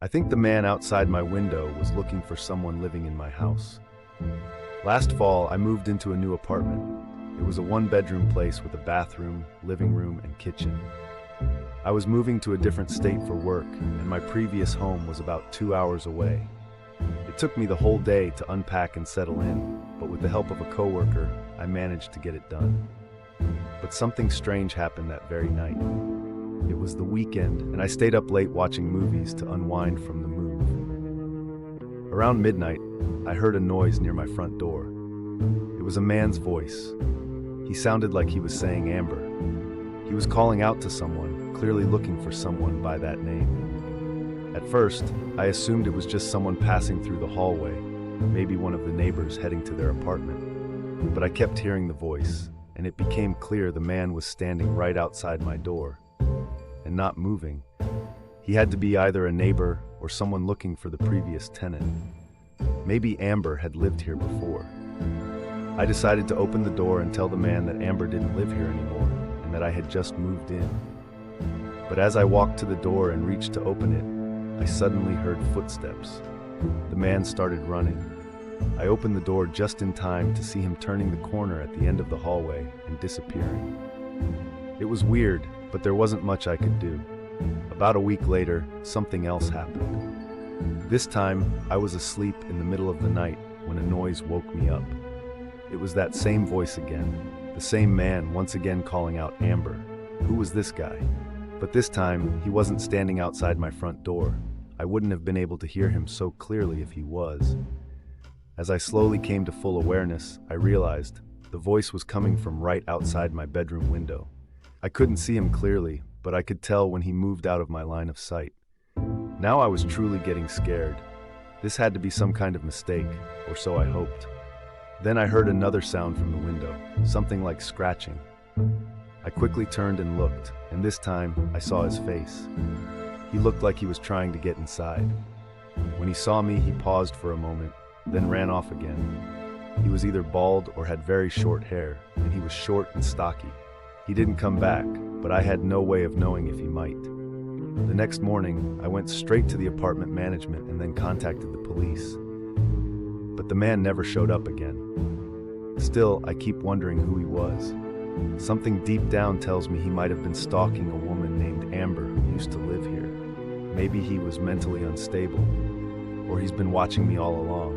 I think the man outside my window was looking for someone living in my house. Last fall, I moved into a new apartment. It was a one-bedroom place with a bathroom, living room, and kitchen. I was moving to a different state for work, and my previous home was about 2 hours away. It took me the whole day to unpack and settle in, but with the help of a coworker, I managed to get it done. But something strange happened that very night. It was the weekend, and I stayed up late watching movies to unwind from the move. Around midnight, I heard a noise near my front door. It was a man's voice. He sounded like he was saying Amber. He was calling out to someone, clearly looking for someone by that name. At first, I assumed it was just someone passing through the hallway, maybe one of the neighbors heading to their apartment. But I kept hearing the voice, and it became clear the man was standing right outside my door and not moving. He had to be either a neighbor or someone looking for the previous tenant. Maybe Amber had lived here before. I decided to open the door and tell the man that Amber didn't live here anymore and that I had just moved in. But as I walked to the door and reached to open it, I suddenly heard footsteps. The man started running. I opened the door just in time to see him turning the corner at the end of the hallway and disappearing. It was weird, but there wasn't much I could do. About a week later, something else happened. This time, I was asleep in the middle of the night when a noise woke me up. It was that same voice again, the same man once again calling out Amber. Who was this guy? But this time, he wasn't standing outside my front door. I wouldn't have been able to hear him so clearly if he was. As I slowly came to full awareness, I realized the voice was coming from right outside my bedroom window. I couldn't see him clearly, but I could tell when he moved out of my line of sight. Now I was truly getting scared. This had to be some kind of mistake, or so I hoped. Then I heard another sound from the window, something like scratching. I quickly turned and looked, and this time I saw his face. He looked like he was trying to get inside. When he saw me, he paused for a moment, then ran off again. He was either bald or had very short hair, and he was short and stocky. He didn't come back, but I had no way of knowing if he might. The next morning, I went straight to the apartment management and then contacted the police. But the man never showed up again. Still, I keep wondering who he was. Something deep down tells me he might have been stalking a woman named Amber who used to live here. Maybe he was mentally unstable, or he's been watching me all along.